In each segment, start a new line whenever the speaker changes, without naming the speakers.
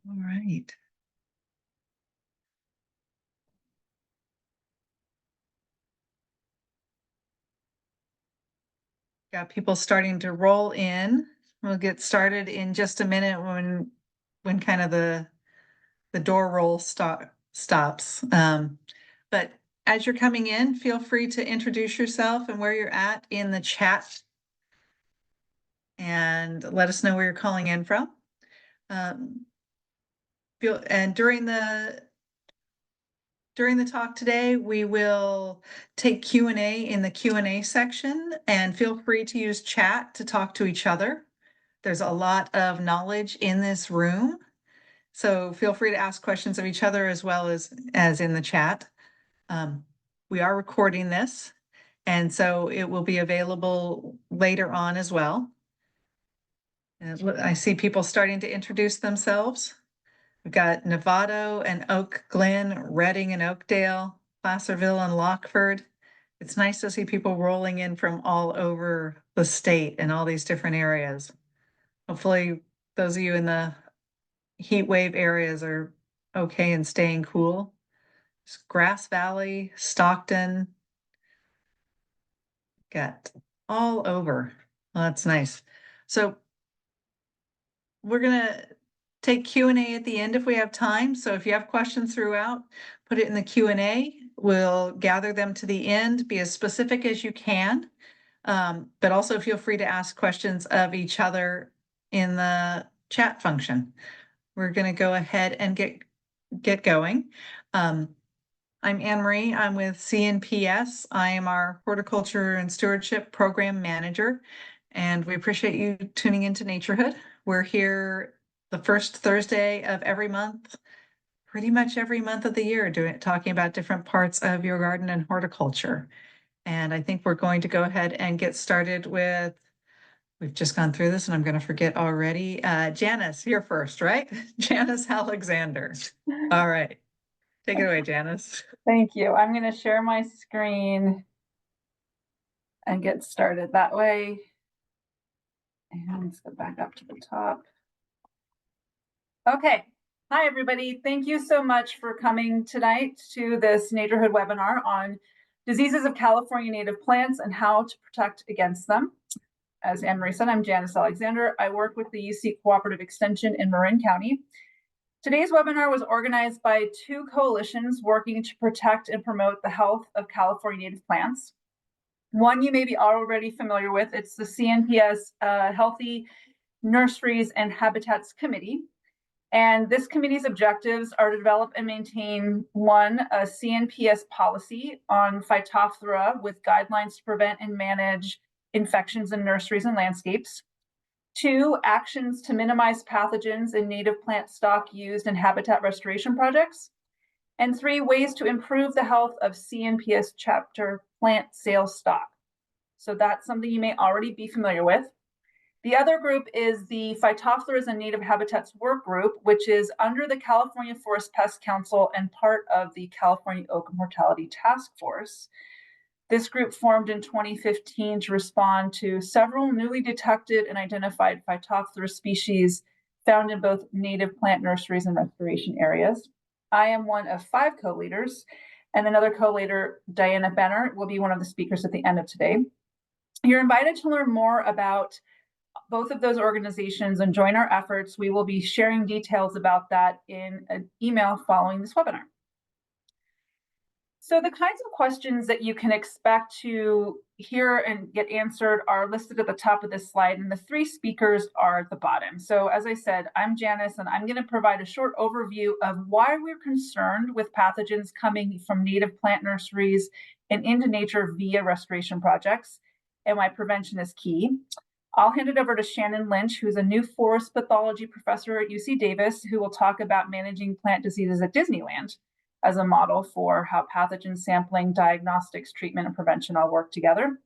All right. Got people starting to roll in. We'll get started in just a minute when kind of the door roll stops. But as you're coming in, feel free to introduce yourself and where you're at in the chat. And let us know where you're calling in from. And during the talk today, we will take Q&A in the Q&A section, and feel free to use chat to talk to each other. There's a lot of knowledge in this room, so feel free to ask questions of each other as well as in the chat. We are recording this, and so it will be available later on as well. And I see people starting to introduce themselves. We've got Novato and Oak Glen, Reading and Oakdale, Placerville and Lockford. It's nice to see people rolling in from all over the state and all these different areas. Hopefully those of you in the heat wave areas are okay and staying cool. It's Grass Valley, Stockton, got all over. Well, that's nice. So we're gonna take Q&A at the end if we have time. So if you have questions throughout, put it in the Q&A. We'll gather them to the end, be as specific as you can. But also feel free to ask questions of each other in the chat function. We're going to go ahead and get going. I'm Anne Marie. I'm with CNPS. I am our Horticulture and Stewardship Program Manager, and we appreciate you tuning into Naturehood. We're here the first Thursday of every month, pretty much every month of the year, talking about different parts of your garden and horticulture. And I think we're going to go ahead and get started with, we've just gone through this and I'm going to forget already. Janice, you're first, right? Janice Alexander. All right. Take it away, Janice.
Thank you. I'm going to share my screen and get started that way. And let's go back up to the top. Okay. Hi, everybody. Thank you so much for coming tonight to this Naturehood webinar on diseases of California native plants and how to protect against them. As Anne Marie said, I'm Janice Alexander. I work with the UC Cooperative Extension in Marin County. Today's webinar was organized by two coalitions working to protect and promote the health of California native plants. One you may be already familiar with, it's the CNPS Healthy Nurseries and Habitats Committee. And this committee's objectives are to develop and maintain, one, a CNPS policy on Phytophthora with guidelines to prevent and manage infections in nurseries and landscapes. Two, actions to minimize pathogens in native plant stock used in habitat restoration projects. And three, ways to improve the health of CNPS chapter plant sales stock. So that's something you may already be familiar with. The other group is the Phytophthores and Native Habitats Work Group, which is under the California Forest Pest Council and part of the California Oak Mortality Task Force. This group formed in 2015 to respond to several newly detected and identified Phytophthora species found in both native plant nurseries and restoration areas. I am one of 5 co-leaders, and another co-leader, Diana Benner, will be one of the speakers at the end of today. You're invited to learn more about both of those organizations and join our efforts. We will be sharing details about that in an email following this webinar. So the kinds of questions that you can expect to hear and get answered are listed at the top of this slide, and the 3 speakers are at the bottom. So as I said, I'm Janice, and I'm going to provide a short overview of why we're concerned with pathogens coming from native plant nurseries and into nature via restoration projects, and why prevention is key. I'll hand it over to Shannon Lynch, who's a new forest pathology professor at UC Davis, who will talk about managing plant diseases at Disneyland as a model for how pathogen sampling, diagnostics, treatment, and prevention all work together.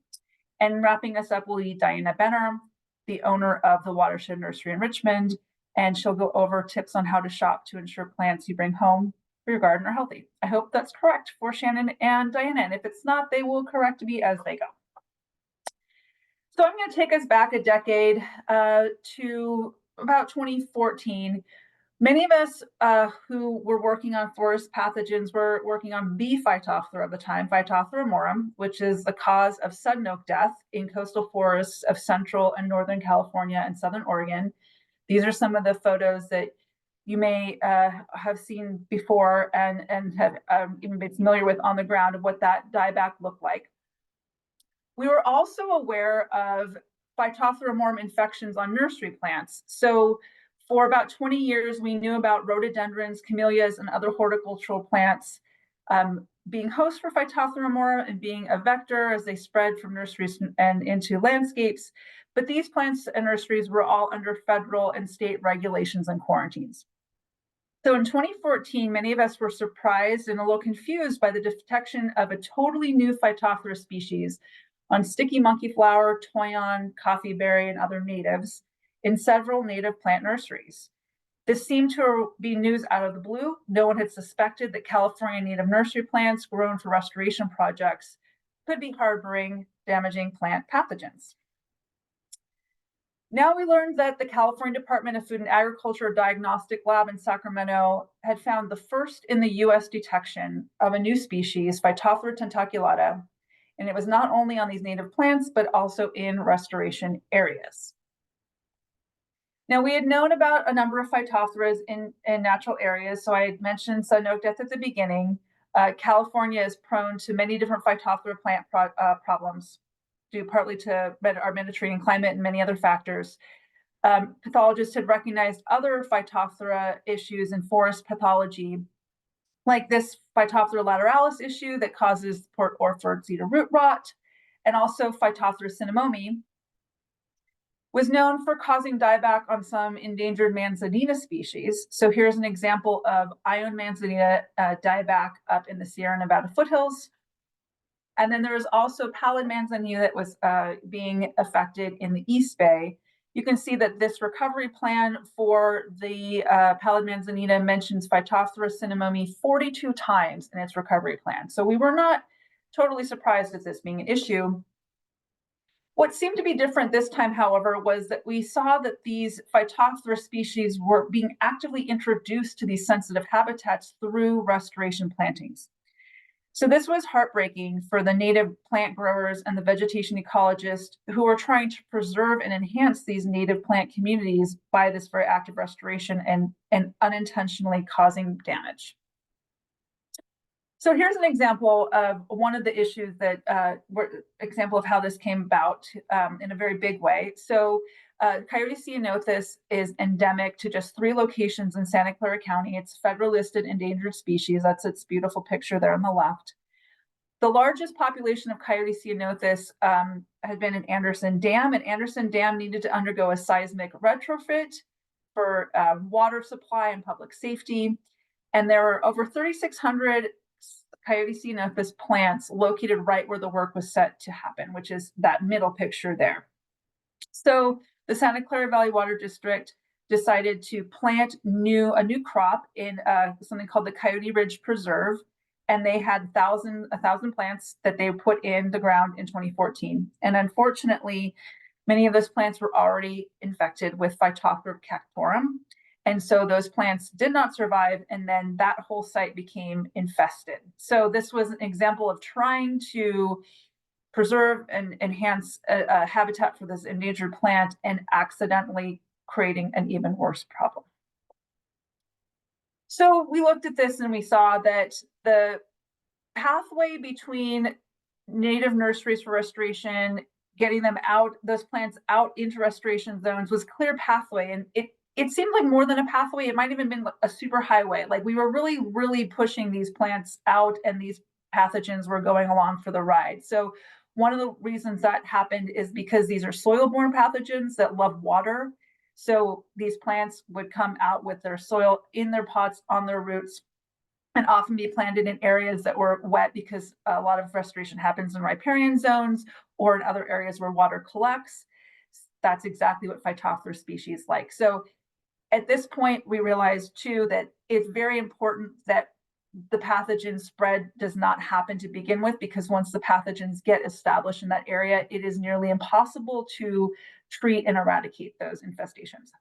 And wrapping us up will be Diana Benner, the owner of the Watershed Nursery in Richmond, and she'll go over tips on how to shop to ensure plants you bring home for your garden are healthy. I hope that's correct for Shannon and Diana, and if it's not, they will correct me as they go. So I'm going to take us back a decade to about 2014, Many of us who were working on forest pathogens were working on the Phytophthora at the time, Phytophthora morum, which is the cause of sudden oak death in coastal forests of central and northern California and southern Oregon. These are some of the photos that you may have seen before and have even been familiar with on the ground of what that dieback looked like. We were also aware of Phytophthora morum infections on nursery plants. So for about 20 years, we knew about rhododendrons, camellias, and other horticultural plants being host for Phytophthora morum and being a vector as they spread from nurseries and into landscapes. But these plants and nurseries were all under federal and state regulations and quarantines. So in 2014, many of us were surprised and a little confused by the detection of a totally new Phytophthora species on sticky monkey flower, toyon, coffeeberry, and other natives in several native plant nurseries. This seemed to be news out of the blue. No one had suspected that California native nursery plants grown for restoration projects could be harboring damaging plant pathogens. Now we learned that the California Department of Food and Agriculture Diagnostic Lab in Sacramento had found the first in the US detection of a new species, Phytophthora tentaculata, and it was not only on these native plants, but also in restoration areas. Now, we had known about a number of Phytophthora in natural areas. So I had mentioned sudden oak death at the beginning. California is prone to many different Phytophthora plant problems, due partly to our Mediterranean climate and many other factors. Pathologists had recognized other Phytophthora issues in forest pathology, like this Phytophthora lateralis issue that causes Port Orford cedar root rot, and also Phytophthora cinnamomum was known for causing dieback on some endangered manzanita species. So here's an example of Ione manzanita dieback up in the Sierra Nevada foothills. And then there was also pallid manzanita that was being affected in the East Bay. You can see that this recovery plan for the pallid manzanita mentions Phytophthora cinnamomum 42 times in its recovery plan. So we were not totally surprised at this being an issue. What seemed to be different this time, however, was that we saw that these Phytophthora species were being actively introduced to these sensitive habitats through restoration plantings. So this was heartbreaking for the native plant growers and the vegetation ecologists who were trying to preserve and enhance these native plant communities by this very active restoration and unintentionally causing damage. So here's an example of one of the issues that example of how this came about in a very big way. So Coyote ceanothus is endemic to just 3 locations in Santa Clara County. It's federal listed endangered species. That's its beautiful picture there on the left. The largest population of Coyote ceanothus had been in Anderson Dam, and Anderson Dam needed to undergo a seismic retrofit for water supply and public safety. And there were over 3,600 Coyote ceanothus plants located right where the work was set to happen, which is that middle picture there. So the Santa Clara Valley Water District decided to plant a new crop in something called the Coyote Ridge Preserve, and they had 1,000 plants that they put in the ground in 2014. And unfortunately, many of those plants were already infected with Phytophthora cactorum. And so those plants did not survive, and then that whole site became infested. So this was an example of trying to preserve and enhance a habitat for this endangered plant and accidentally creating an even worse problem. So we looked at this and we saw that the pathway between native nurseries for restoration, getting them out, those plants out into restoration zones was clear pathway. And it seemed like more than a pathway. It might even been a super highway. Like we were really, really pushing these plants out, and these pathogens were going along for the ride. So one of the reasons that happened is because these are soil-borne pathogens that love water. So these plants would come out with their soil in their pots on their roots, and often be planted in areas that were wet because a lot of restoration happens in riparian zones or in other areas where water collects. That's exactly what Phytophthora species like. So at this point, we realized too that it's very important that the pathogen spread does not happen to begin with, because once the pathogens get established in that area, it is nearly impossible to treat and eradicate those infestations.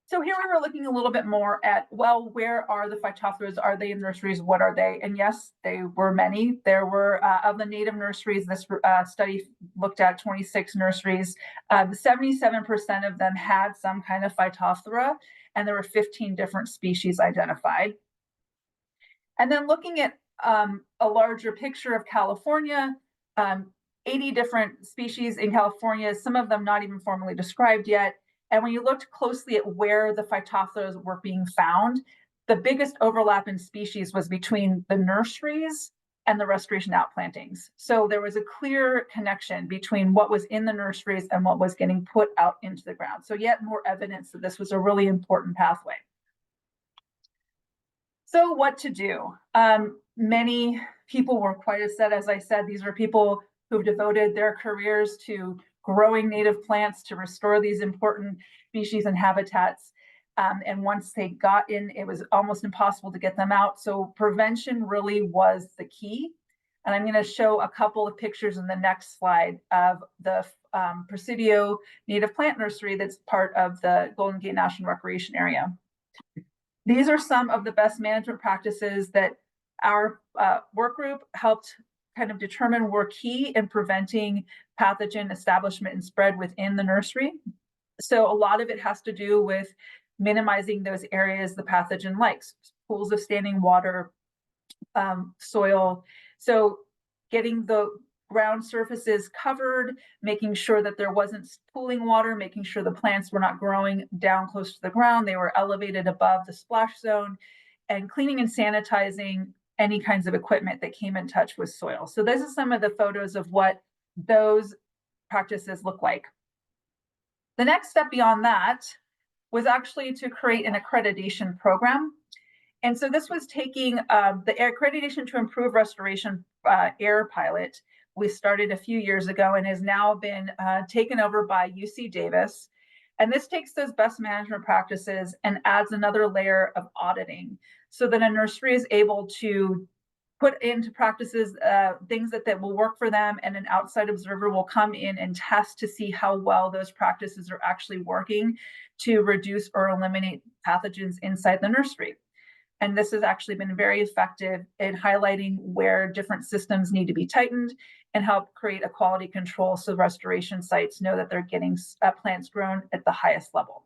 So here we were looking a little bit more at, well, where are the Phytophthores? Are they in nurseries? What are they? And yes, they were many. There were, of the native nurseries, this study looked at 26 nurseries. 77% of them had some kind of Phytophthora, and there were 15 different species identified. And then looking at a larger picture of California, 80 different species in California, some of them not even formally described yet. And when you looked closely at where the Phytophthora were being found, the biggest overlap in species was between the nurseries and the restoration outplantings. So there was a clear connection between what was in the nurseries and what was getting put out into the ground. So yet more evidence that this was a really important pathway. So what to do? Many people were quite upset. As I said, these were people who've devoted their careers to growing native plants to restore these important species and habitats. And once they got in, it was almost impossible to get them out. So prevention really was the key. And I'm going to show a couple of pictures in the next slide of the Presidio Native Plant Nursery that's part of the Golden Gate National Recreation Area. These are some of the best management practices that our work group helped kind of determine were key in preventing pathogen establishment and spread within the nursery. So a lot of it has to do with minimizing those areas the pathogen likes, pools of standing water, soil. So getting the ground surfaces covered, making sure that there wasn't pooling water, making sure the plants were not growing down close to the ground, they were elevated above the splash zone, and cleaning and sanitizing any kinds of equipment that came in touch with soil. So this is some of the photos of what those practices look like. The next step beyond that was actually to create an accreditation program. And so this was taking the accreditation to improve restoration air pilot. We started a few years ago and has now been taken over by UC Davis. And this takes those best management practices and adds another layer of auditing so that a nursery is able to put into practices things that will work for them, and an outside observer will come in and test to see how well those practices are actually working to reduce or eliminate pathogens inside the nursery. And this has actually been very effective in highlighting where different systems need to be tightened and help create a quality control so restoration sites know that they're getting plants grown at the highest level.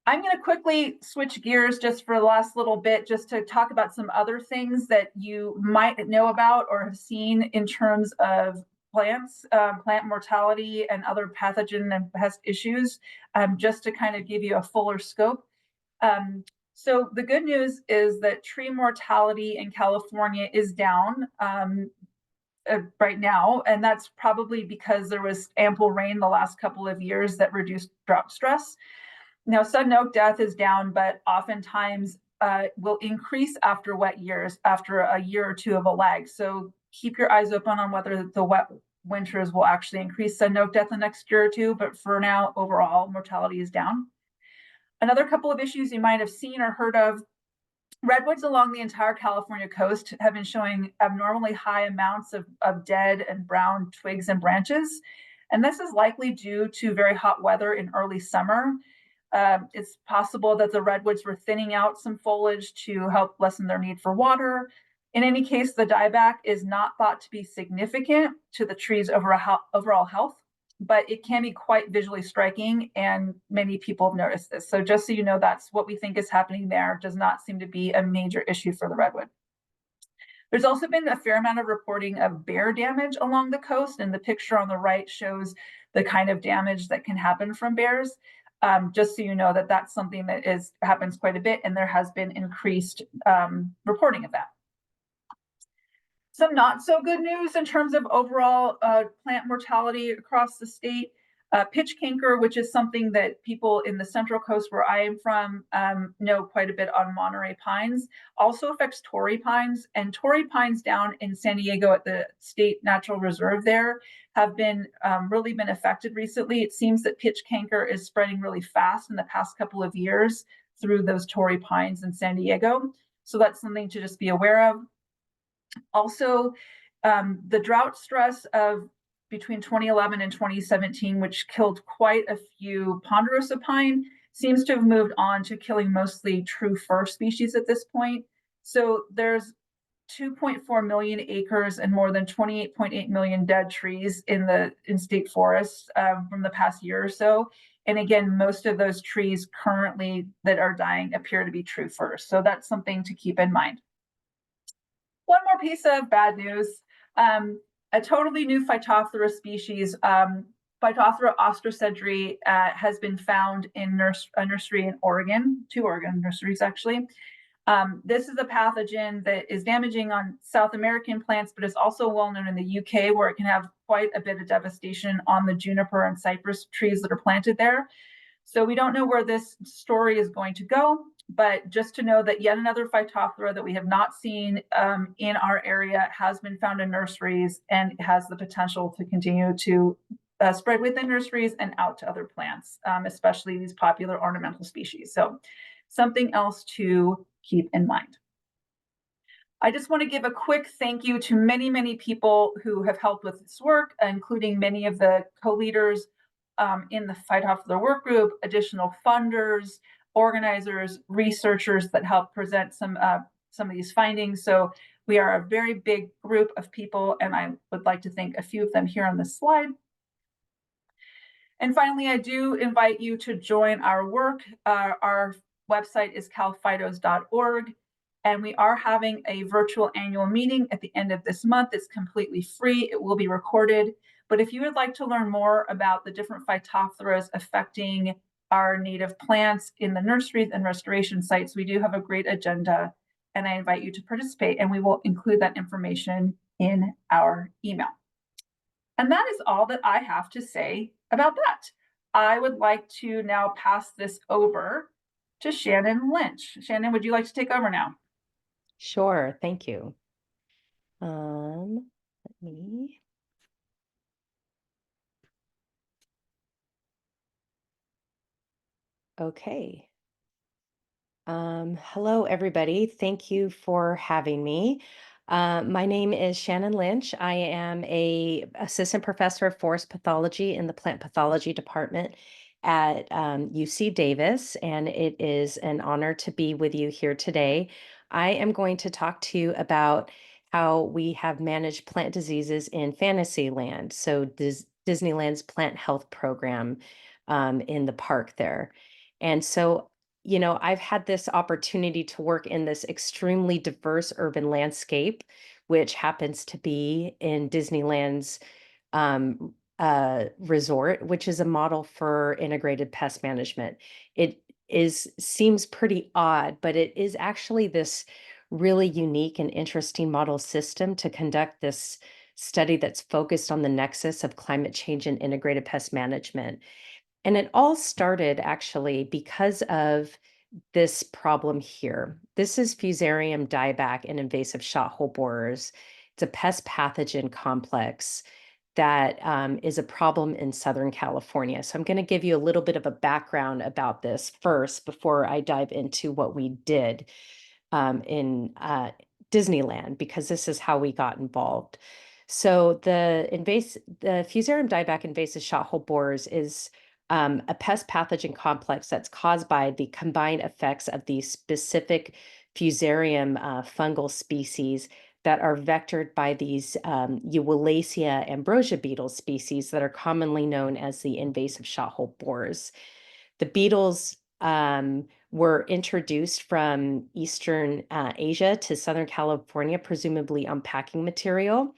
I'm going to quickly switch gears just for the last little bit, just to talk about some other things that you might know about or have seen in terms of plants, plant mortality and other pathogen and pest issues, just to kind of give you a fuller scope. So the good news is that tree mortality in California is down right now, and that's probably because there was ample rain the last couple of years that reduced drought stress. Now, sudden oak death is down, but oftentimes will increase after wet years, after a year or two of a lag. So keep your eyes open on whether the wet winters will actually increase sudden oak death the next year or two, but for now, overall, mortality is down. Another couple of issues you might have seen or heard of: redwoods along the entire California coast have been showing abnormally high amounts of dead and brown twigs and branches. And this is likely due to very hot weather in early summer. It's possible that the redwoods were thinning out some foliage to help lessen their need for water. In any case, the dieback is not thought to be significant to the tree's overall health, but it can be quite visually striking, and many people have noticed this. So just so you know, that's what we think is happening there. Does not seem to be a major issue for the redwood. There's also been a fair amount of reporting of bear damage along the coast, and the picture on the right shows the kind of damage that can happen from bears. Just so you know that that's something that happens quite a bit, and there has been increased reporting of that. Some not so good news in terms of overall plant mortality across the state. Pitch canker, which is something that people in the Central Coast, where I am from, know quite a bit on Monterey pines, also affects Torrey pines. And Torrey pines down in San Diego at the State Natural Reserve there have been really been affected recently. It seems that pitch canker is spreading really fast in the past couple of years through those Torrey pines in San Diego. So that's something to just be aware of. Also, the drought stress of between 2011 and 2017, which killed quite a few ponderosa pine, seems to have moved on to killing mostly true fir species at this point. So there's 2.4 million acres and more than 28.8 million dead trees in state forests from the past year or so. And again, most of those trees currently that are dying appear to be true firs. So that's something to keep in mind. One more piece of bad news. A totally new Phytophthora species, Phytophthora ostracedri, has been found in a nursery in Oregon, 2 Oregon nurseries actually. This is a pathogen that is damaging on South American plants, but is also well known in the UK, where it can have quite a bit of devastation on the juniper and cypress trees that are planted there. So we don't know where this story is going to go, but just to know that yet another Phytophthora that we have not seen in our area has been found in nurseries and has the potential to continue to spread within nurseries and out to other plants, especially these popular ornamental species. So something else to keep in mind. I just want to give a quick thank you to many, many people who have helped with this work, including many of the co-leaders in the Phytophthora work group, additional funders, organizers, researchers that help present some of these findings. So we are a very big group of people, and I would like to thank a few of them here on this slide. And finally, I do invite you to join our work. Our website is calphytos.org, and we are having a virtual annual meeting at the end of this month. It's completely free. It will be recorded. But if you would like to learn more about the different Phytophtheras affecting our native plants in the nurseries and restoration sites, we do have a great agenda, and I invite you to participate, and we will include that information in our email. And that is all that I have to say about that. I would like to now pass this over to Shannon Lynch. Shannon, would you like to take over now?
Sure, thank you. Let me. Okay. Hello, everybody. Thank you for having me. My name is Shannon Lynch. I am an assistant professor of forest pathology in the plant pathology department at UC Davis, and it is an honor to be with you here today. I am going to talk to you about how we have managed plant diseases in Fantasyland, so Disneyland's plant health program in the park there. And so I've had this opportunity to work in this extremely diverse urban landscape, which happens to be in Disneyland's resort, which is a model for integrated pest management. It seems pretty odd, but it is actually this really unique and interesting model system to conduct this study that's focused on the nexus of climate change and integrated pest management. And it all started actually because of this problem here. This is Fusarium dieback and invasive shot hole borers. It's a pest pathogen complex that is a problem in Southern California. So I'm going to give you a little bit of a background about this first before I dive into what we did in Disneyland, because this is how we got involved. So the Fusarium dieback invasive shot hole borers is a pest pathogen complex that's caused by the combined effects of these specific Fusarium fungal species that are vectored by these Euwallacea ambrosia beetle species that are commonly known as the invasive shot hole borers. The beetles were introduced from Eastern Asia to Southern California, presumably on packing material,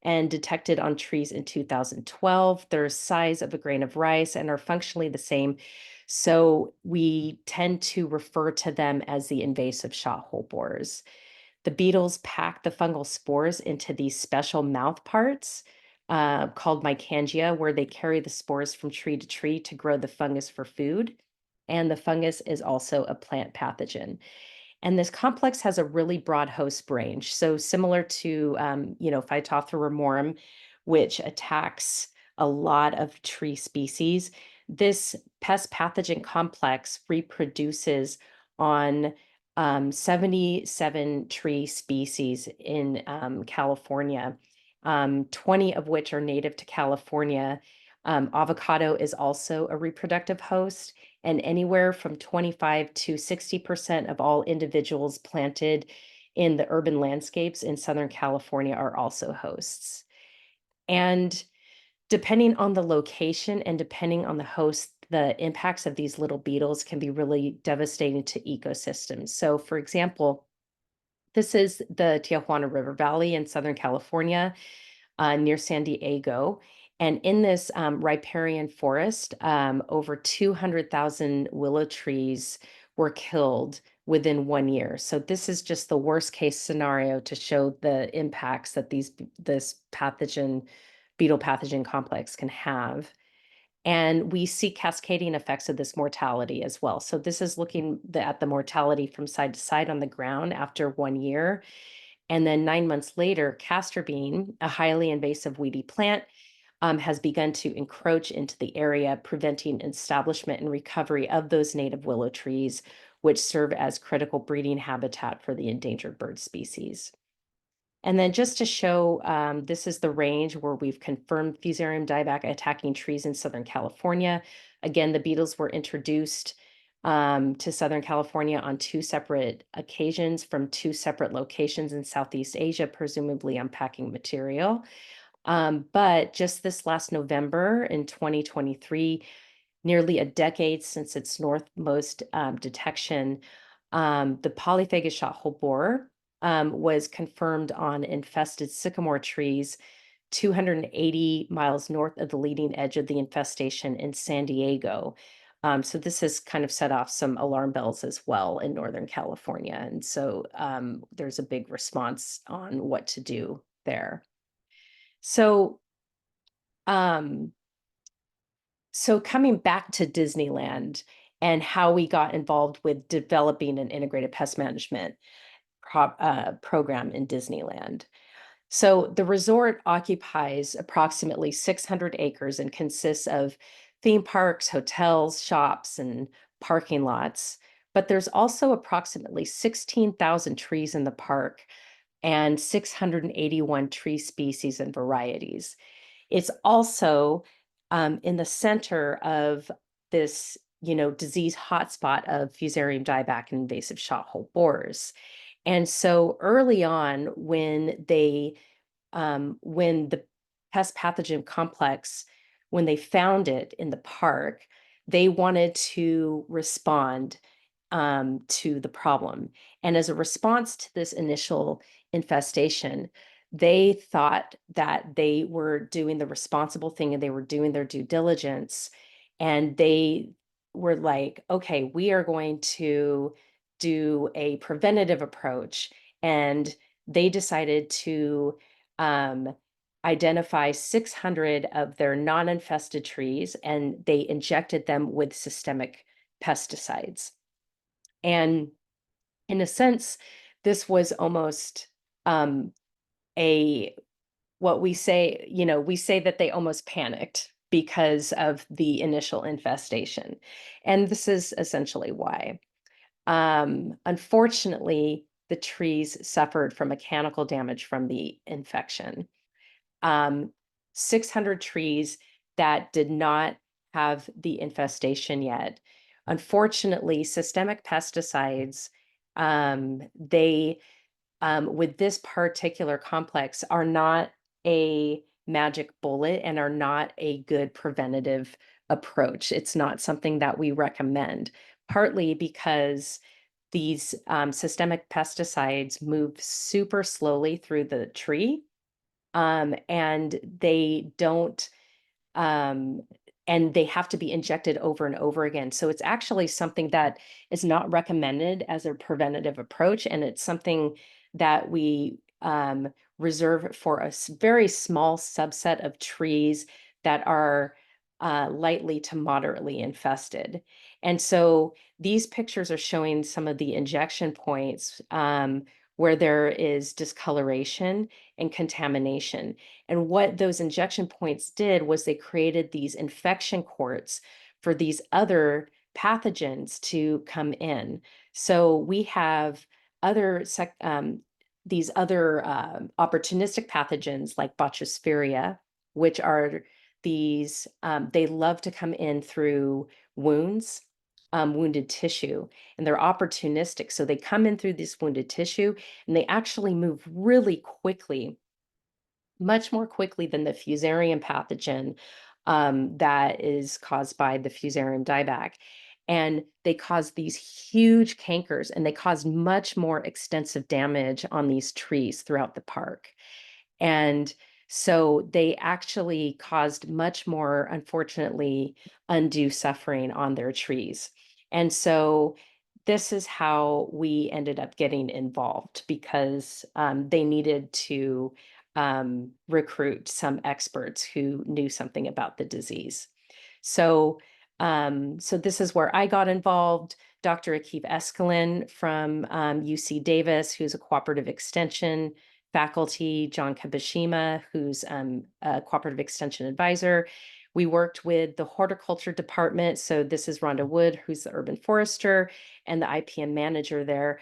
and detected on trees in 2012. They're the size of a grain of rice and are functionally the same. So we tend to refer to them as the invasive shot hole borers. The beetles pack the fungal spores into these special mouth parts called mycangia, where they carry the spores from tree to tree to grow the fungus for food. And the fungus is also a plant pathogen. And this complex has a really broad host range. So similar to, Phytophthora ramorum, which attacks a lot of tree species, this pest pathogen complex reproduces on 77 tree species in California. 20 of which are native to California. Avocado is also a reproductive host, and anywhere from 25 to 60% of all individuals planted in the urban landscapes in Southern California are also hosts. And depending on the location and depending on the host, the impacts of these little beetles can be really devastating to ecosystems. So, for example, this is the Tijuana River Valley in Southern California, near San Diego. And in this riparian forest, over 200,000 willow trees were killed within 1 year. So this is just the worst case scenario to show the impacts that this beetle pathogen complex can have. And we see cascading effects of this mortality as well. So this is looking at the mortality from side to side on the ground after 1 year. And then 9 months later, castor bean, a highly invasive weedy plant, has begun to encroach into the area, preventing establishment and recovery of those native willow trees, which serve as critical breeding habitat for the endangered bird species. And then just to show, this is the range where we've confirmed Fusarium dieback attacking trees in Southern California. Again, the beetles were introduced to Southern California on 2 separate occasions from 2 separate locations in Southeast Asia, presumably unpacking material. But just this last November in 2023, nearly a decade since its northmost detection, the polyphagous shot-hole borer was confirmed on infested sycamore trees 280 miles north of the leading edge of the infestation in San Diego. So this has kind of set off some alarm bells as well in Northern California. And so there's a big response on what to do there. So, so coming back to Disneyland and how we got involved with developing an integrated pest management program in Disneyland. So the resort occupies approximately 600 acres and consists of theme parks, hotels, shops, and parking lots. But there's also approximately 16,000 trees in the park and 681 tree species and varieties. It's also in the center of this, disease hotspot of Fusarium dieback and invasive shot-hole borers. And so early on, when the pest pathogen complex, when they found it in the park, they wanted to respond to the problem. And as a response to this initial infestation, they thought that they were doing the responsible thing and they were doing their due diligence. And they were like, okay, we are going to do a preventative approach. And they decided to identify 600 of their non-infested trees, and they injected them with systemic pesticides. And in a sense, this was almost what we say, we say that they almost panicked because of the initial infestation. And this is essentially why. Unfortunately, the trees suffered from mechanical damage from the infection. 600 trees that did not have the infestation yet. Unfortunately, systemic pesticides, with this particular complex, are not a magic bullet and are not a good preventative approach. It's not something that we recommend, partly because these systemic pesticides move super slowly through the tree, and they don't and they have to be injected over and over again. So it's actually something that is not recommended as a preventative approach, and it's something that we reserve for a very small subset of trees that are lightly to moderately infested. And so these pictures are showing some of the injection points where there is discoloration and contamination. And what those injection points did was they created these infection courts for these other pathogens to come in. So we have other these other opportunistic pathogens like Botrysphaeria, which are these, they love to come in through wounds, wounded tissue, and they're opportunistic. So they come in through this wounded tissue and they actually move really quickly, much more quickly than the Fusarium pathogen that is caused by the Fusarium dieback. And they cause these huge cankers, and they cause much more extensive damage on these trees throughout the park. And so they actually caused much more, unfortunately, undue suffering on their trees. And so this is how we ended up getting involved, because they needed to recruit some experts who knew something about the disease. So, so this is where I got involved. Dr. Akib Eskelin from UC Davis, who's a cooperative extension faculty, John Kabashima, who's a cooperative extension advisor. We worked with the horticulture department. So this is Rhonda Wood, who's the urban forester and the IPM manager there.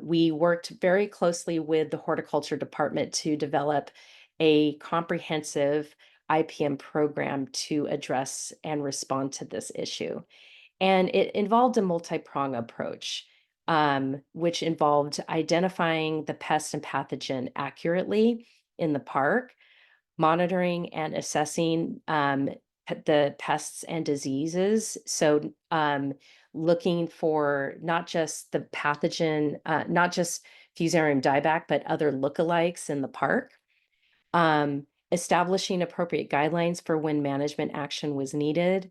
We worked very closely with the horticulture department to develop a comprehensive IPM program to address and respond to this issue. And it involved a multi-prong approach, which involved identifying the pest and pathogen accurately in the park, monitoring and assessing the pests and diseases. So looking for not just the pathogen, not just Fusarium dieback, but other lookalikes in the park. Establishing appropriate guidelines for when management action was needed,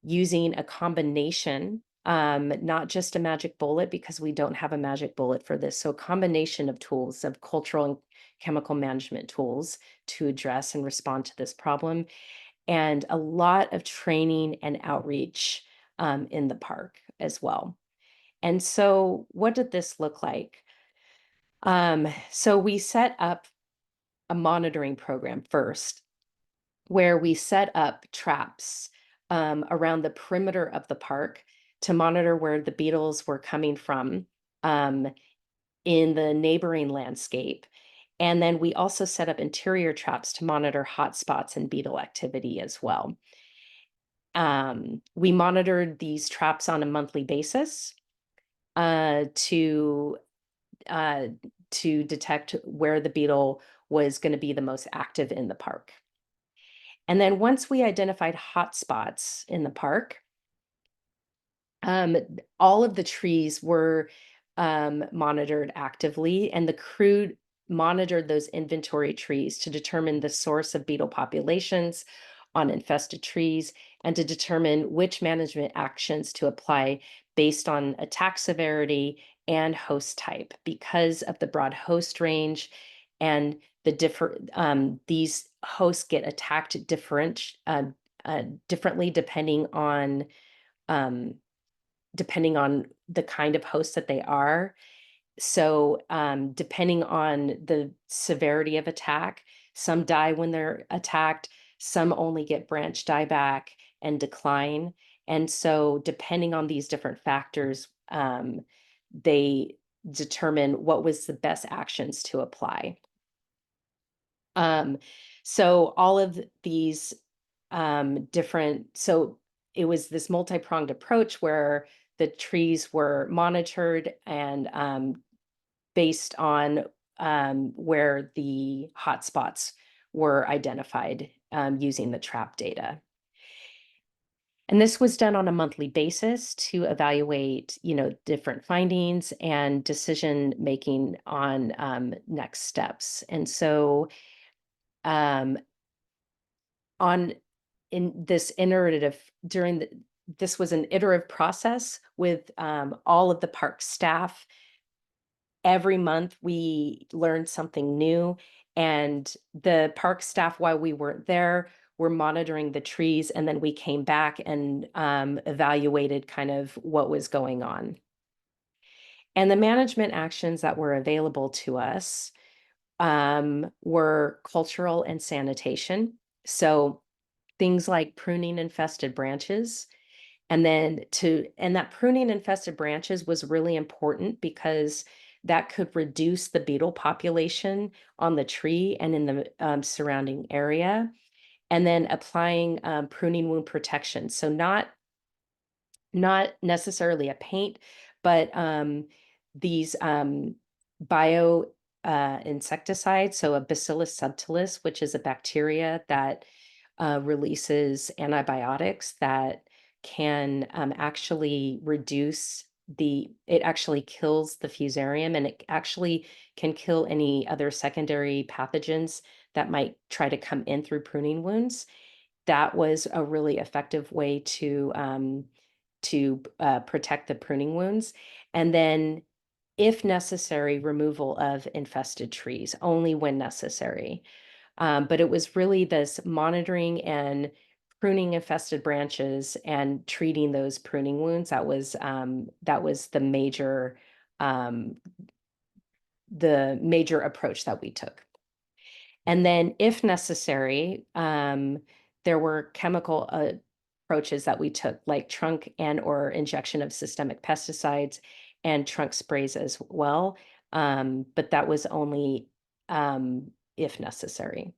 using a combination, not just a magic bullet, because we don't have a magic bullet for this. So a combination of tools, of cultural and chemical management tools to address and respond to this problem, and a lot of training and outreach in the park as well. And so what did this look like? So we set up a monitoring program first, where we set up traps around the perimeter of the park to monitor where the beetles were coming from in the neighboring landscape. And then we also set up interior traps to monitor hotspots and beetle activity as well. We monitored these traps on a monthly basis to detect where the beetle was going to be the most active in the park. And then once we identified hotspots in the park, all of the trees were monitored actively, and the crew monitored those inventory trees to determine the source of beetle populations on infested trees and to determine which management actions to apply based on attack severity and host type. Because of the broad host range and the different, these hosts get attacked differently depending on the kind of host that they are. So depending on the severity of attack, some die when they're attacked, some only get branch dieback and decline. And so depending on these different factors, they determine what was the best actions to apply. So all of these so it was this multi-pronged approach where the trees were monitored and based on where the hotspots were identified using the trap data. And this was done on a monthly basis to evaluate, different findings and decision making on next steps. And so in this this was an iterative process with all of the park staff. Every month we learned something new, and the park staff, while we weren't there, were monitoring the trees, and then we came back and evaluated kind of what was going on. And the management actions that were available to us were cultural and sanitation. So things like pruning infested branches. And that pruning infested branches was really important because that could reduce the beetle population on the tree and in the surrounding area. And then applying pruning wound protection. So not necessarily a paint, but these bio insecticides. So a Bacillus subtilis, which is a bacteria that releases antibiotics that can actually reduce it actually kills the fusarium, and it actually can kill any other secondary pathogens that might try to come in through pruning wounds. That was a really effective way to protect the pruning wounds. And then, if necessary, removal of infested trees, only when necessary. But it was really this monitoring and pruning infested branches and treating those pruning wounds that was um, the major approach that we took. And then, if necessary, there were chemical approaches that we took, like trunk and or injection of systemic pesticides and trunk sprays as well. But that was only if necessary.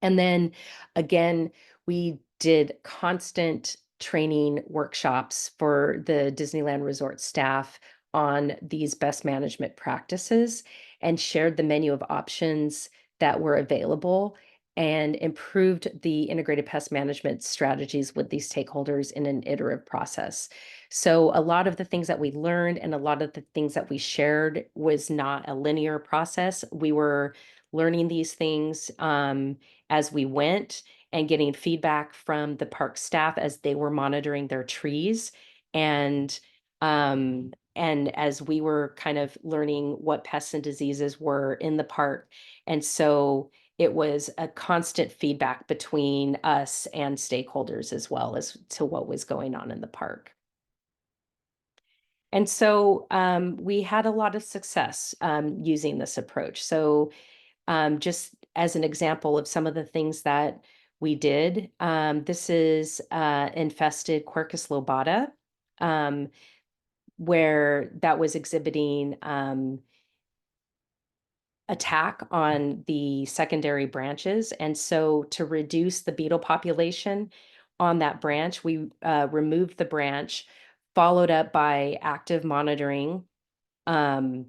And then again, we did constant training workshops for the Disneyland Resort staff on these best management practices and shared the menu of options that were available and improved the integrated pest management strategies with these stakeholders in an iterative process. So a lot of the things that we learned and a lot of the things that we shared was not a linear process. We were learning these things as we went and getting feedback from the park staff as they were monitoring their trees, and as we were kind of learning what pests and diseases were in the park. And so it was a constant feedback between us and stakeholders as well as to what was going on in the park. And so we had a lot of success using this approach. So just as an example of some of the things that we did, this is infested Quercus lobata, where that was exhibiting attack on the secondary branches. And so to reduce the beetle population on that branch, we removed the branch, followed up by active monitoring on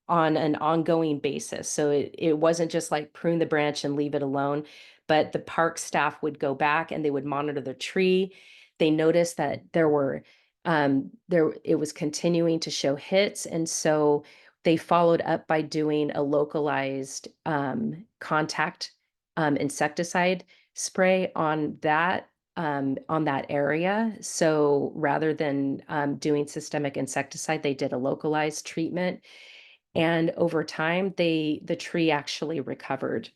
an ongoing basis. So it wasn't just like prune the branch and leave it alone, but the park staff would go back and they would monitor the tree. They noticed that it was continuing to show hits. And so they followed up by doing a localized contact insecticide spray on that area. So rather than doing systemic insecticide, they did a localized treatment. And over time, the tree actually recovered.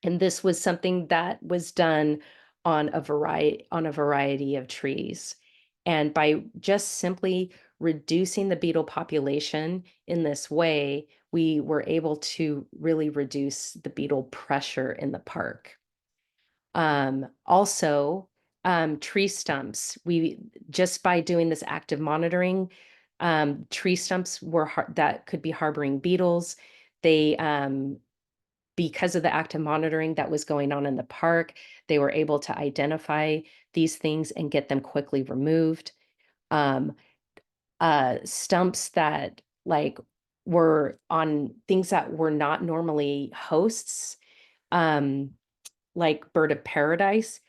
And this was something that was done on a variety of trees. And by just simply reducing the beetle population in this way, we were able to really reduce the beetle pressure in the park. Also, tree stumps. We just by doing this active monitoring, tree stumps that could be harboring beetles. They because of the active monitoring that was going on in the park, they were able to identify these things and get them quickly removed. Um, Stumps that were on things that were not normally hosts, um, like bird of paradise,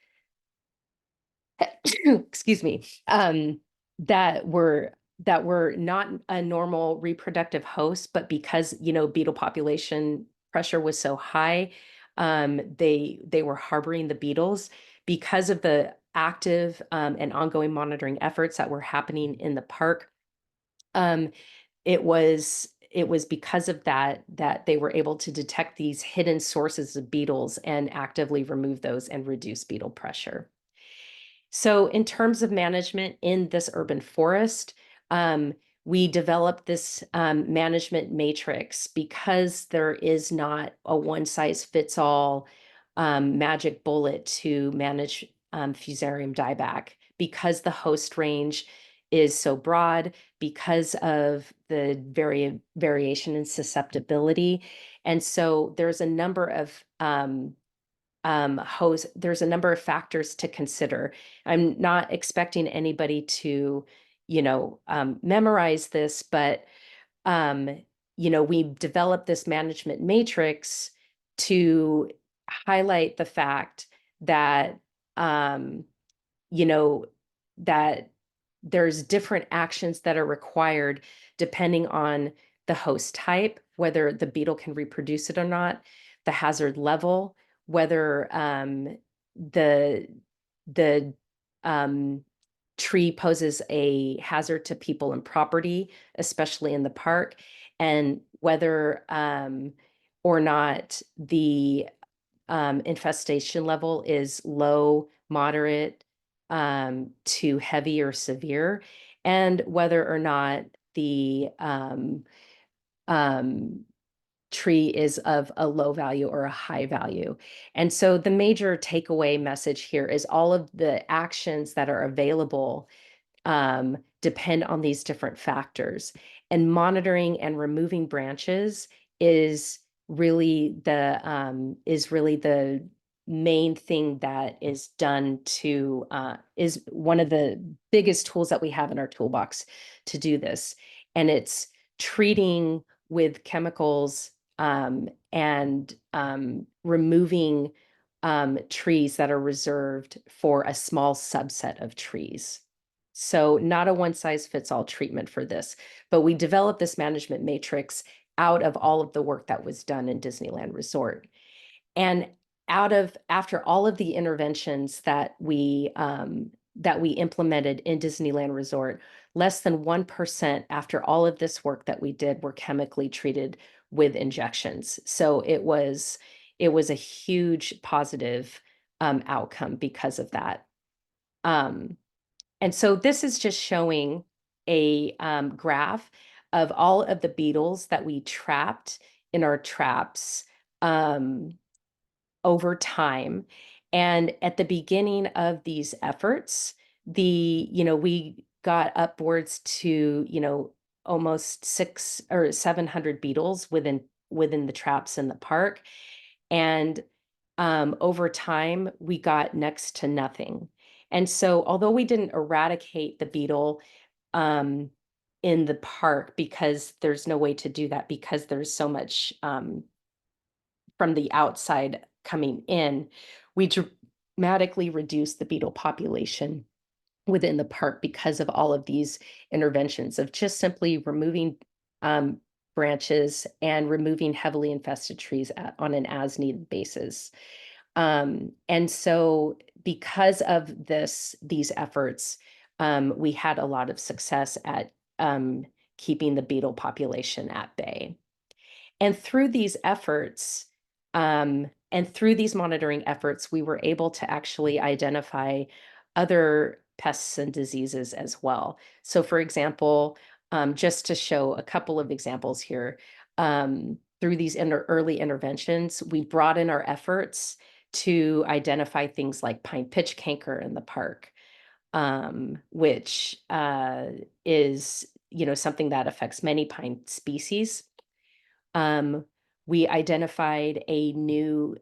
excuse me, that were not a normal reproductive host, but because beetle population pressure was so high, they were harboring the beetles because of the active and ongoing monitoring efforts that were happening in the park. It was because of that they were able to detect these hidden sources of beetles and actively remove those and reduce beetle pressure. So in terms of management in this urban forest, we developed this management matrix because there is not a one-size-fits-all magic bullet to manage Fusarium dieback, because the host range is so broad because of the variation in susceptibility. And so there's a number of there's a number of factors to consider. I'm not expecting anybody to, memorize this, but we've developed this management matrix to highlight the fact that, you know, that there's different actions that are required depending on the host type, whether the beetle can reproduce it or not, the hazard level, whether the the tree poses a hazard to people and property, especially in the park, and whether or not the infestation level is low, moderate, to heavy or severe, and whether or not the um, tree is of a low value or a high value. And so the major takeaway message here is all of the actions that are available depend on these different factors. And monitoring and removing branches is really the main thing that is done to is one of the biggest tools that we have in our toolbox to do this. And it's treating with chemicals and removing trees that are reserved for a small subset of trees. So not a one-size-fits-all treatment for this, but we developed this management matrix out of all of the work that was done in Disneyland Resort. And after all of the interventions that we implemented in Disneyland Resort, less than 1% after all of this work that we did were chemically treated with injections. So it was a huge positive outcome because of that. And so this is just showing a graph of all of the beetles that we trapped in our traps over time. And at the beginning of these efforts, we got upwards to, almost 600 or 700 beetles within the traps in the park. And over time, we got next to nothing. And so although we didn't eradicate the beetle in the park, because there's no way to do that because there's so much from the outside coming in, we dramatically reduced the beetle population within the park because of all of these interventions of just simply removing branches and removing heavily infested trees on an as-needed basis. And so because of these efforts, we had a lot of success at keeping the beetle population at bay. And through these efforts, and through these monitoring efforts, we were able to actually identify other pests and diseases as well. So for example, just to show a couple of examples here, through these early interventions, we brought in our efforts to identify things like pine pitch canker in the park, which is something that affects many pine species. We identified a new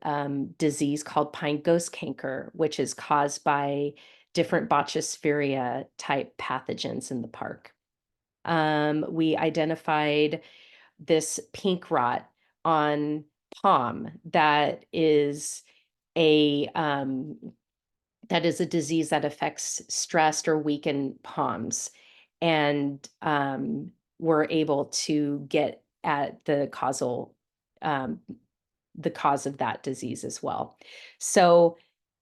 disease called pine ghost canker, which is caused by different Botchiosphaeria type pathogens in the park. We identified this pink rot on palm that is a disease that affects stressed or weakened palms, and we're able to get at the cause of that disease as well. So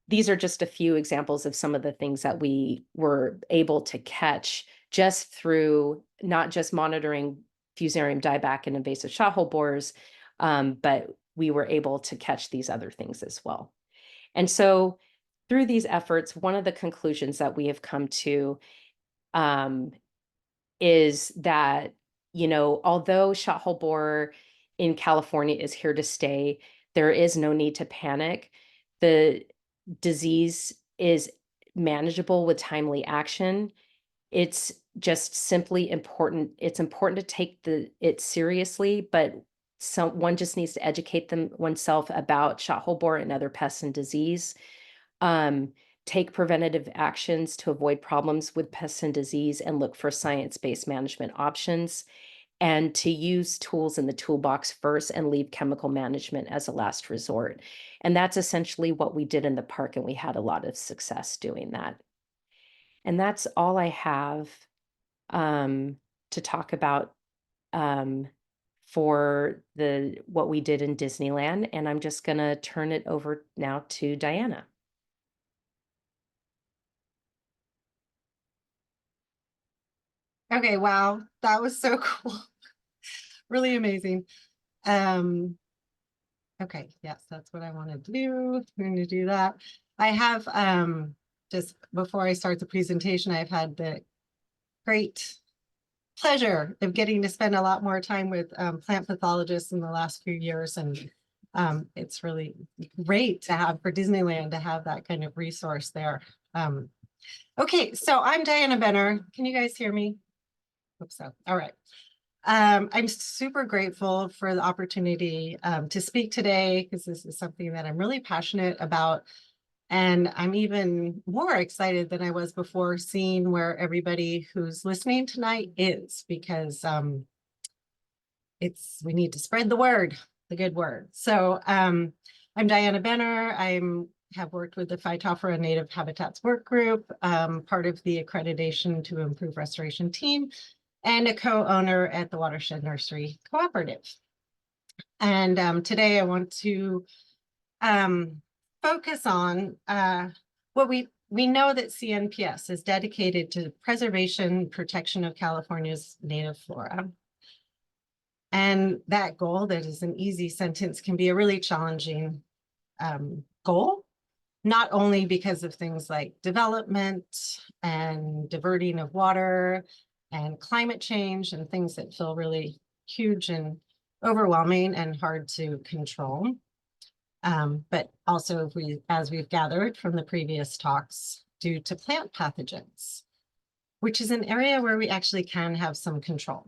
these are just a few examples of some of the things that we were able to catch just through not just monitoring Fusarium dieback and invasive shothole borers, but we were able to catch these other things as well. And so through these efforts, one of the conclusions that we have come to is that, although shothole borer in California is here to stay, there is no need to panic. The disease is manageable with timely action. It's just simply important. It's important to take it seriously, but one just needs to educate oneself about shot hole borer and other pests and disease. Take preventative actions to avoid problems with pests and disease, and look for science-based management options, and to use tools in the toolbox first and leave chemical management as a last resort. And that's essentially what we did in the park, and we had a lot of success doing that. And that's all I have to talk about for what we did in Disneyland. And I'm just going to turn it over now to Diana.
Okay, wow, that was so cool. Really amazing. Okay, yes, that's what I want to do. I'm going to do that. I have just before I start the presentation, I've had the great pleasure of getting to spend a lot more time with plant pathologists in the last few years, and it's really great to have for Disneyland to have that kind of resource there. Okay, so I'm Diana Benner. Can you guys hear me? Hope so. All right. I'm super grateful for the opportunity to speak today, because this is something that I'm really passionate about. And I'm even more excited than I was before, seeing where everybody who's listening tonight is, because we need to spread the word, the good word. So I'm Diana Benner. Have worked with the Phytophthora Native Habitats Work Group, part of the Accreditation to Improve Restoration team, and a co-owner at the Watershed Nursery Cooperative. And today I want to focus on what we know that CNPS is dedicated to preservation and protection of California's native flora. And that goal, that is an easy sentence, can be a really challenging goal, not only because of things like development and diverting of water and climate change and things that feel really huge and overwhelming and hard to control. But also, as we've gathered from the previous talks, due to plant pathogens, which is an area where we actually can have some control,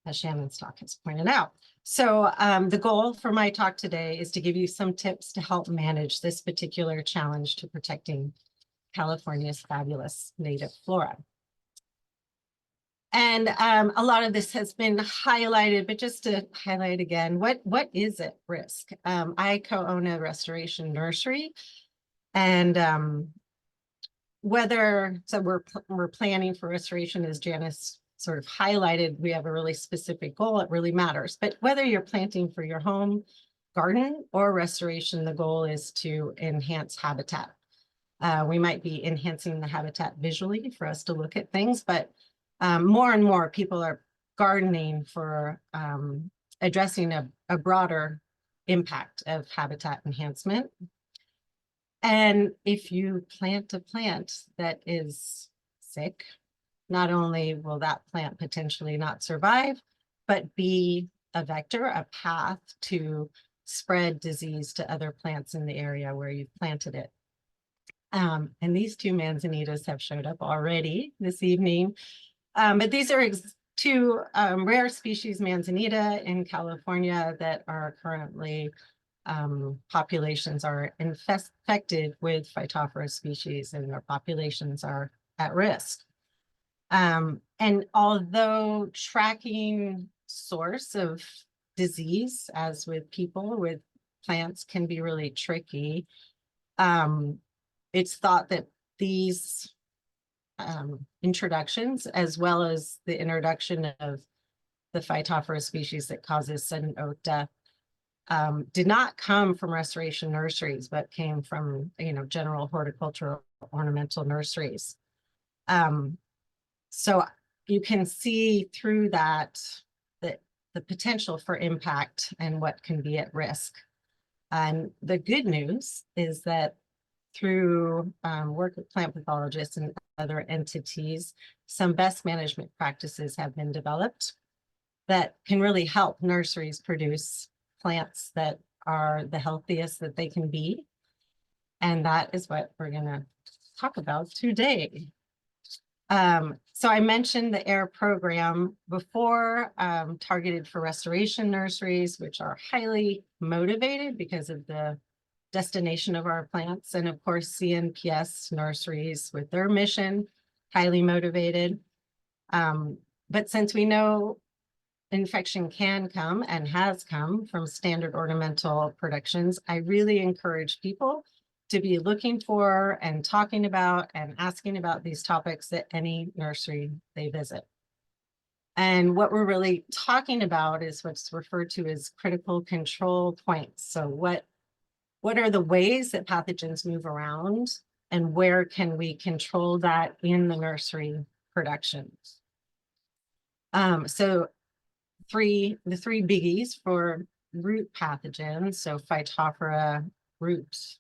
as Shannon's talk has pointed out. So the goal for my talk today is to give you some tips to help manage this particular challenge to protecting California's fabulous native flora. And a lot of this has been highlighted, but just to highlight again, what is at risk? I co-own a restoration nursery, and we're planning for restoration, as Janice sort of highlighted. We have a really specific goal. It really matters. But whether you're planting for your home garden or restoration, the goal is to enhance habitat. We might be enhancing the habitat visually for us to look at things, but more and more people are gardening for addressing a broader impact of habitat enhancement. And if you plant a plant that is sick, not only will that plant potentially not survive, but be a vector, a path to spread disease to other plants in the area where you've planted it. And these two manzanitas have showed up already this evening. But these are two rare species manzanita in California that are currently, populations are infected with Phytophthora species, and their populations are at risk. And although tracking source of disease, as with people, with plants, can be really tricky, it's thought that these introductions, as well as the introduction of the Phytophthora species that causes sudden oak death, did not come from restoration nurseries, but came from, general horticultural ornamental nurseries. So you can see through that the potential for impact and what can be at risk. And the good news is that through work with plant pathologists and other entities, some best management practices have been developed that can really help nurseries produce plants that are the healthiest that they can be. And that is what we're going to talk about today. So I mentioned the AIR program before, targeted for restoration nurseries, which are highly motivated because of the destination of our plants. And of course, CNPS nurseries with their mission, highly motivated. But since we know infection can come and has come from standard ornamental productions, I really encourage people to be looking for and talking about and asking about these topics at any nursery they visit. And what we're really talking about is what's referred to as critical control points. So what are the ways that pathogens move around, and where can we control that in the nursery productions? So the three biggies for root pathogens, so Phytophthora, root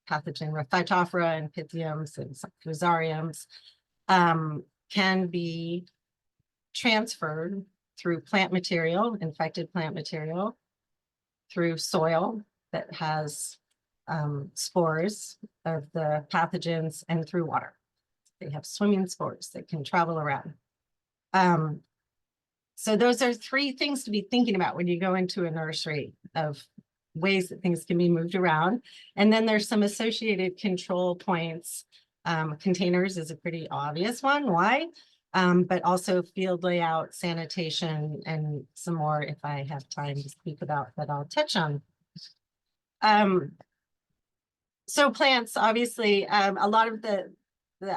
pathogen, Phytophthora and Pythiums and Fusariums, can be transferred through plant material, infected plant material, through soil that has spores of the pathogens, and through water. They have swimming spores that can travel around. So those are three things to be thinking about when you go into a nursery, of ways that things can be moved around. And then there's some associated control points. Containers is a pretty obvious one. Why? But also field layout, sanitation, and some more if I have time to speak about that I'll touch on. So plants, obviously, a lot of the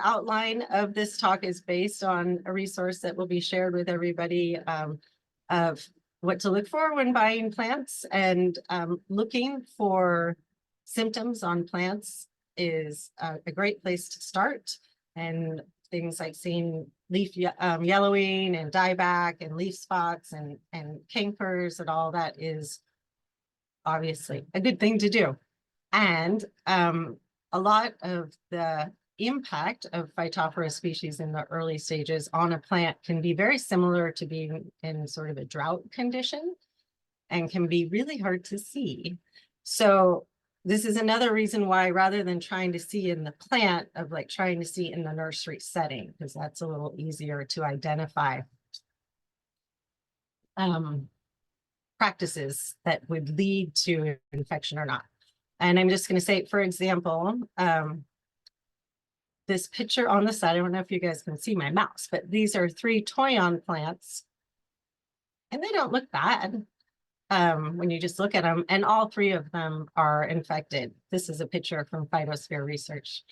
outline of this talk is based on a resource that will be shared with everybody, of what to look for when buying plants. And looking for symptoms on plants is a great place to start. And things like seeing leaf yellowing and dieback and leaf spots and cankers and all that is obviously a good thing to do. And a lot of the impact of Phytophthora species in the early stages on a plant can be very similar to being in sort of a drought condition, and can be really hard to see. So this is another reason why, rather than trying to see in the plant, of like trying to see in the nursery setting, because that's a little easier to identify practices that would lead to infection or not. And I'm just going to say, for example, this picture on the side, I don't know if you guys can see my mouse, but these are 3 toyon plants, and they don't look bad when you just look at them, and all 3 of them are infected. This is a picture from Phytosphere Research.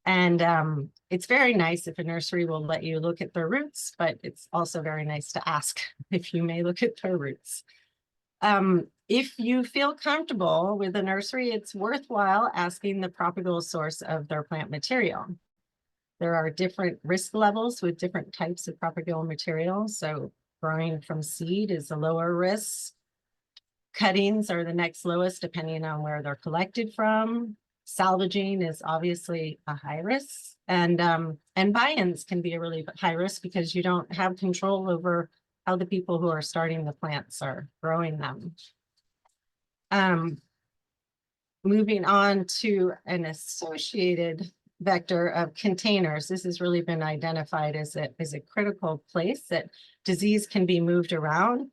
And it's very nice if a nursery will let you look at their roots, but it's also very nice to ask if you may look at their roots. If you feel comfortable with a nursery, it's worthwhile asking the propagal source of their plant material. There are different risk levels with different types of propagal material. So growing from seed is a lower risk. Cuttings are the next lowest, depending on where they're collected from. Salvaging is obviously a high risk. And buy-ins can be a really high risk because you don't have control over how the people who are starting the plants are growing them. Moving on to an associated vector of containers. This has really been identified as a critical place that disease can be moved around.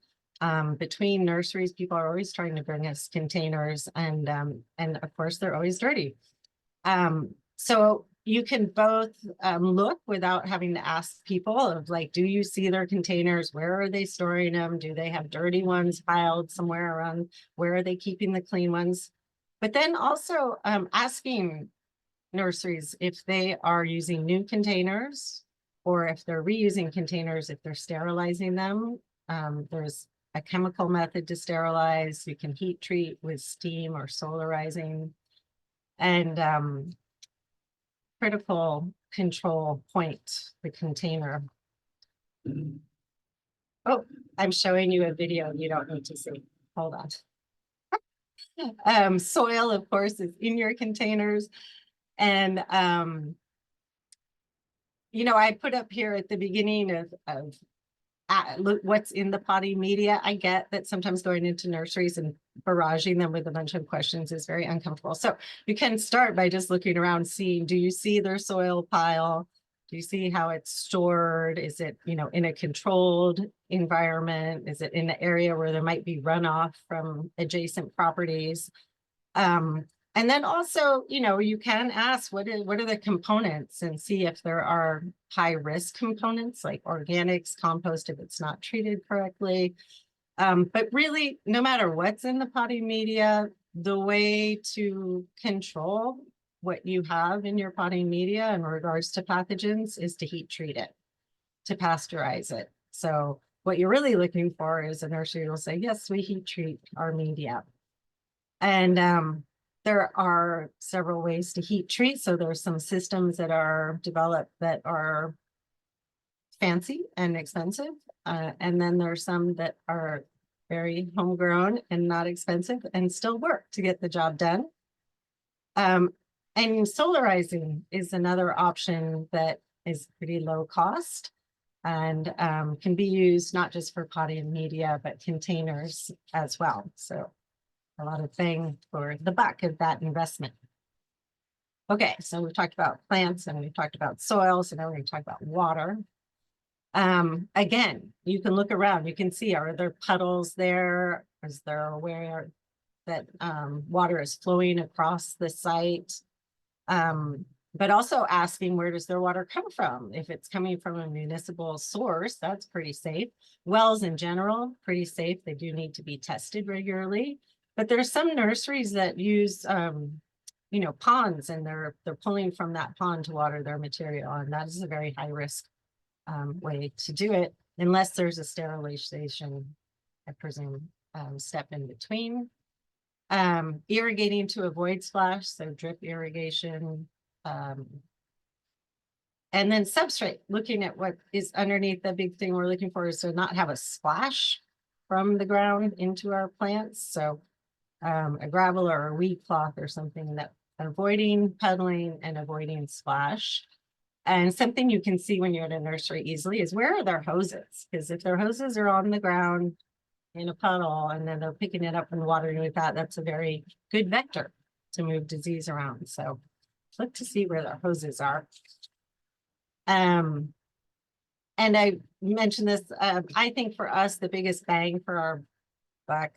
Between nurseries, people are always trying to bring us containers, and of course they're always dirty. So you can both look without having to ask people of like, do you see their containers? Where are they storing them? Do they have dirty ones piled somewhere around? Where are they keeping the clean ones? But then also asking nurseries if they are using new containers, or if they're reusing containers, if they're sterilizing them. There's a chemical method to sterilize. You can heat treat with steam or solarizing. And critical control point, the container. Oh, I'm showing you a video you don't need to see. Hold on. Soil, of course, is in your containers. And, you know, I put up here at the beginning of look what's in the potting media. I get that sometimes going into nurseries and barraging them with a bunch of questions is very uncomfortable. So you can start by just looking around, seeing, do you see their soil pile? Do you see how it's stored? Is it, in a controlled environment? Is it in an area where there might be runoff from adjacent properties? And then also, you can ask what are the components and see if there are high risk components like organics, compost if it's not treated correctly. But really, no matter what's in the potting media, the way to control what you have in your potting media in regards to pathogens is to heat treat it, to pasteurize it. So what you're really looking for is a nursery will say, yes, we heat treat our media. And there are several ways to heat treat. So there's some systems that are developed that are fancy and expensive. And then there's some that are very homegrown and not expensive and still work to get the job done. And solarizing is another option that is pretty low cost and can be used not just for potting media, but containers as well. So a lot of bang for the buck of that investment. Okay, so we've talked about plants and we've talked about soils, and now we're going to talk about water. Again, you can look around, you can see, are there puddles there? Is there where that water is flowing across the site? But also asking, where does their water come from? If it's coming from a municipal source, that's pretty safe. Wells in general, pretty safe. They do need to be tested regularly. But there's some nurseries that use, ponds, and they're pulling from that pond to water their material. And that is a very high risk way to do it, unless there's a sterilization, I presume, step in between. Irrigating to avoid splash, so drip irrigation. And then substrate, looking at what is underneath. The big thing we're looking for is to not have a splash from the ground into our plants. So a gravel or a weed cloth or something, that avoiding puddling and avoiding splash. And something you can see when you're at a nursery easily is, where are their hoses? Because if their hoses are on the ground in a puddle and then they're picking it up and watering with that, that's a very good vector to move disease around. So look to see where their hoses are. And I mentioned this, I think for us, the biggest bang for our buck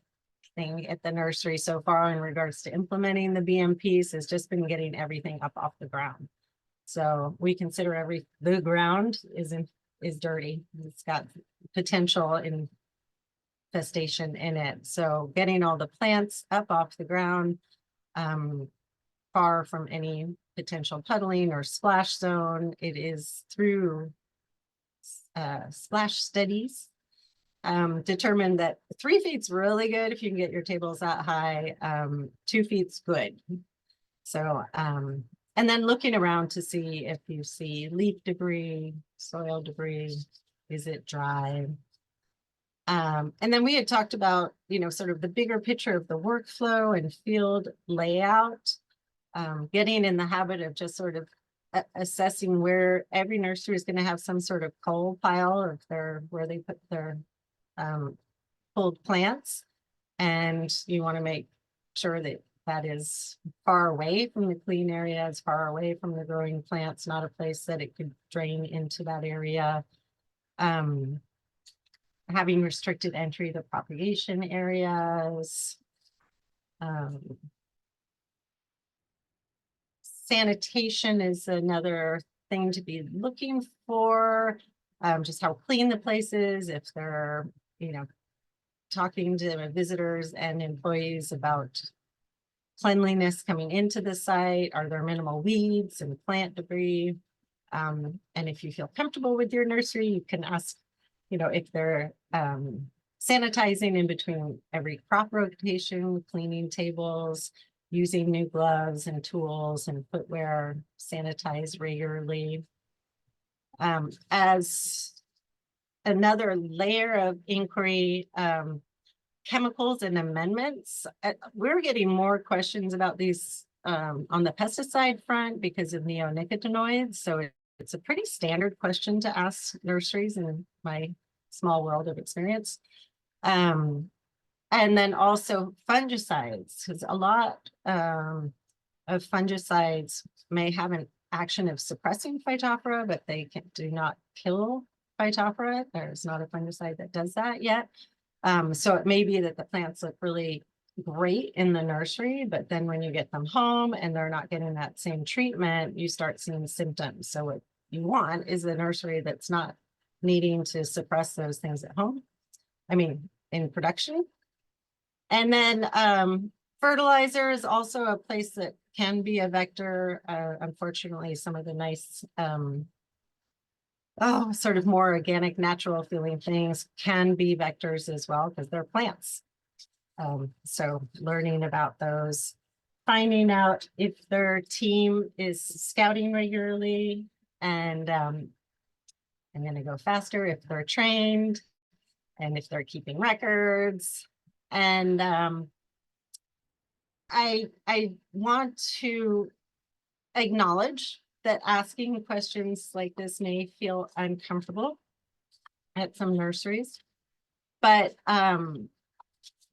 thing at the nursery so far in regards to implementing the BMPs has just been getting everything up off the ground. So we consider the ground is dirty. It's got potential infestation in it. So getting all the plants up off the ground, far from any potential puddling or splash zone. It is through splash studies determined that 3 feet's really good if you can get your tables that high. 2 feet's good. So and then looking around to see if you see leaf debris, soil debris, is it dry? And then we had talked about, sort of the bigger picture of the workflow and field layout, getting in the habit of just sort of assessing where every nursery is going to have some sort of coal pile of where they put their pulled plants. And you want to make sure that that is far away from the clean areas, far away from the growing plants, not a place that it could drain into that area. Having restricted entry to propagation areas. Sanitation is another thing to be looking for. Just how clean the place is, if they're, talking to visitors and employees about cleanliness coming into the site. Are there minimal weeds and plant debris? And if you feel comfortable with your nursery, you can ask, if they're sanitizing in between every crop rotation, cleaning tables, using new gloves and tools and footwear, sanitize regularly. As another layer of inquiry, chemicals and amendments. We're getting more questions about these on the pesticide front because of neonicotinoids. So it's a pretty standard question to ask nurseries in my small world of experience. And then also fungicides, because a lot of fungicides may have an action of suppressing Phytophthora, but they do not kill Phytophthora. There's not a fungicide that does that yet. So it may be that the plants look really great in the nursery, but then when you get them home and they're not getting that same treatment, you start seeing symptoms. So what you want is a nursery that's not needing to suppress those things at home. I mean, in production. And then fertilizer is also a place that can be a vector. Unfortunately, some of the nice, sort of more organic, natural feeling things can be vectors as well because they're plants. So learning about those, finding out if their team is scouting regularly, and I'm going to go faster if they're trained and if they're keeping records. And I want to acknowledge that asking questions like this may feel uncomfortable at some nurseries, but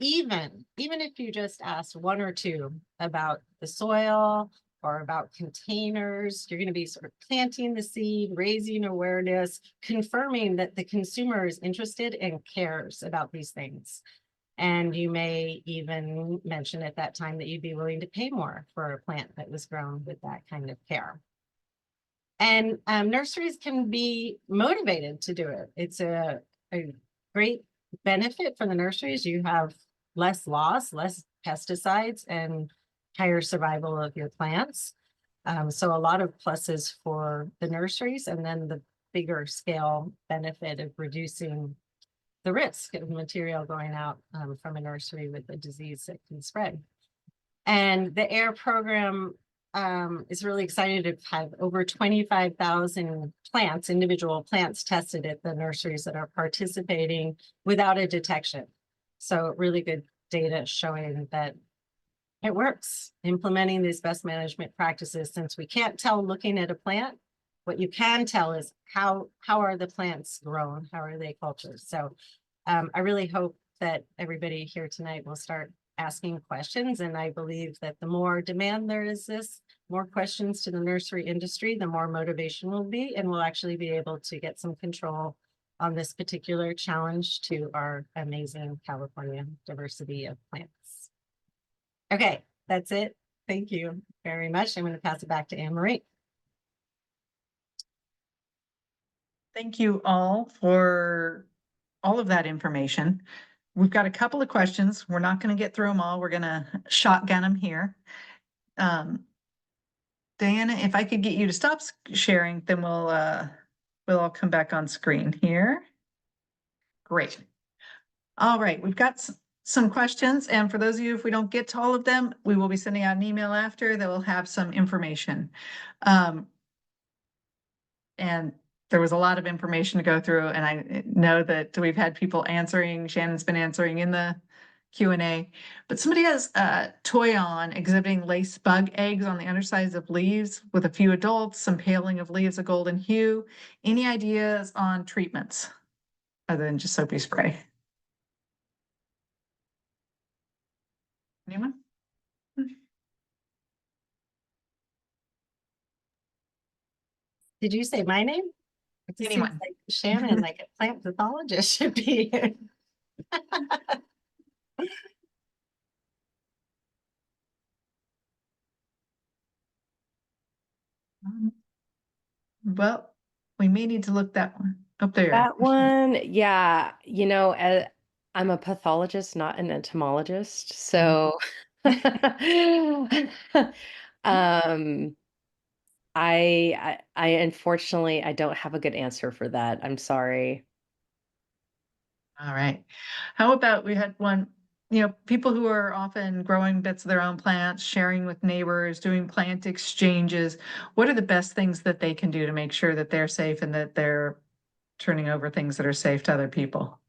even if you just ask one or two about the soil or about containers, you're going to be sort of planting the seed, raising awareness, confirming that the consumer is interested and cares about these things. And you may even mention at that time that you'd be willing to pay more for a plant that was grown with that kind of care. And nurseries can be motivated to do it. It's a great benefit for the nurseries. You have less loss, less pesticides, and higher survival of your plants. So a lot of pluses for the nurseries, and then the bigger scale benefit of reducing the risk of material going out from a nursery with a disease that can spread. And the AIR program is really excited to have over 25,000 plants, individual plants tested at the nurseries that are participating without a detection. So really good data showing that it works, implementing these best management practices. Since we can't tell looking at a plant, what you can tell is how are the plants grown? How are they cultured? So I really hope that everybody here tonight will start asking questions. And I believe that the more demand there is more questions to the nursery industry, the more motivation will be, and we'll actually be able to get some control on this particular challenge to our amazing California diversity of plants. Okay, that's it. Thank you very much. I'm going to pass it back to Anne-Marie.
Thank you all for all of that information. We've got a couple of questions. We're not going to get through them all. We're going to shotgun them here. Diana, if I could get you to stop sharing, then we'll all come back on screen here. Great. All right, we've got some questions, and for those of you, if we don't get to all of them, we will be sending out an email after that will have some information. And there was a lot of information to go through, and I know that we've had people answering. Shannon's been answering in the Q&A, but somebody has a toy on exhibiting lace bug eggs on the undersides of leaves with a few adults, some paling of leaves a golden hue. Any ideas on treatments other than just soapy spray? Anyone?
Did you say my name? It just seems
Anyone.
like Shannon, like a plant pathologist should be here.
Well, we may need to look that one up there.
That one, yeah, I'm a pathologist, not an entomologist, so I unfortunately I don't have a good answer for that. I'm sorry.
All right. How about we had one, people who are often growing bits of their own plants, sharing with neighbors, doing plant exchanges. What are the best things that they can do to make sure that they're safe and that they're turning over things that are safe to other people?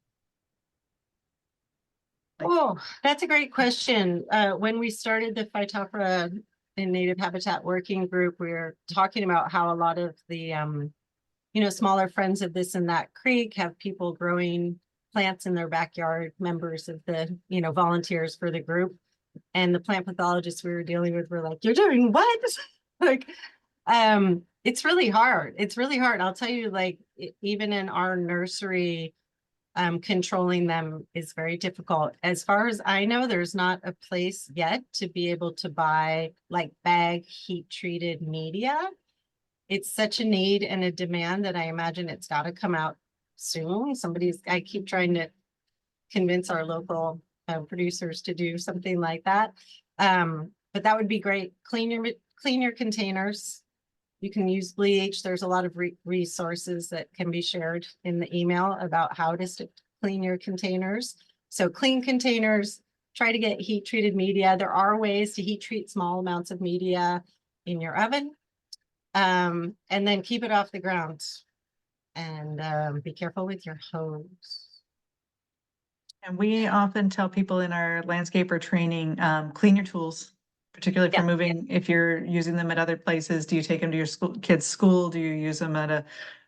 Oh, that's a great question. When we started the Phytophthora in Native Habitat Working Group, we were talking about how a lot of the, smaller friends of this and that creek have people growing plants in their backyard, members of the, volunteers for the group. And the plant pathologists we were dealing with were like, "You're doing what?" Like, It's really hard. It's really hard. I'll tell you, like, even in our nursery, controlling them is very difficult. As far as I know, there's not a place yet to be able to buy like bag heat treated media. It's such a need and a demand that I imagine it's got to come out soon. I keep trying to convince our local producers to do something like that. But that would be great. Clean your containers. You can use bleach. There's a lot of resources that can be shared in the email about how to clean your containers. So clean containers, try to get heat treated media. There are ways to heat treat small amounts of media in your oven. And then keep it off the ground, and be careful with your hose.
And we often tell people in our landscaper training, clean your tools, particularly for
Yeah.
moving. If you're using them at other places, do you take them to your kids' school? Do you use them at a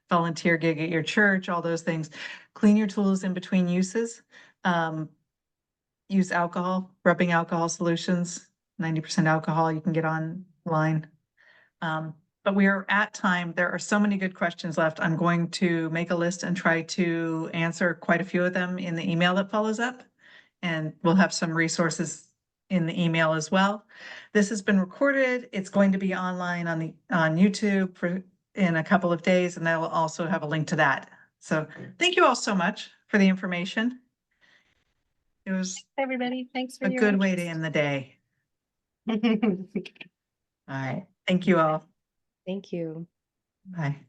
volunteer gig at your church? All those things. Clean your tools in between uses. Use alcohol, rubbing alcohol solutions, 90% alcohol you can get online. But we are at time. There are so many good questions left. I'm going to make a list and try to answer quite a few of them in the email that follows up. And we'll have some resources in the email as well. This has been recorded. It's going to be online on YouTube in a couple of days, and I will also have a link to that. So thank you all so much for the information. It was
Everybody, thanks for
a
your
good way to end the day.
interest.
All right. Thank you all.
Thank you.
Bye.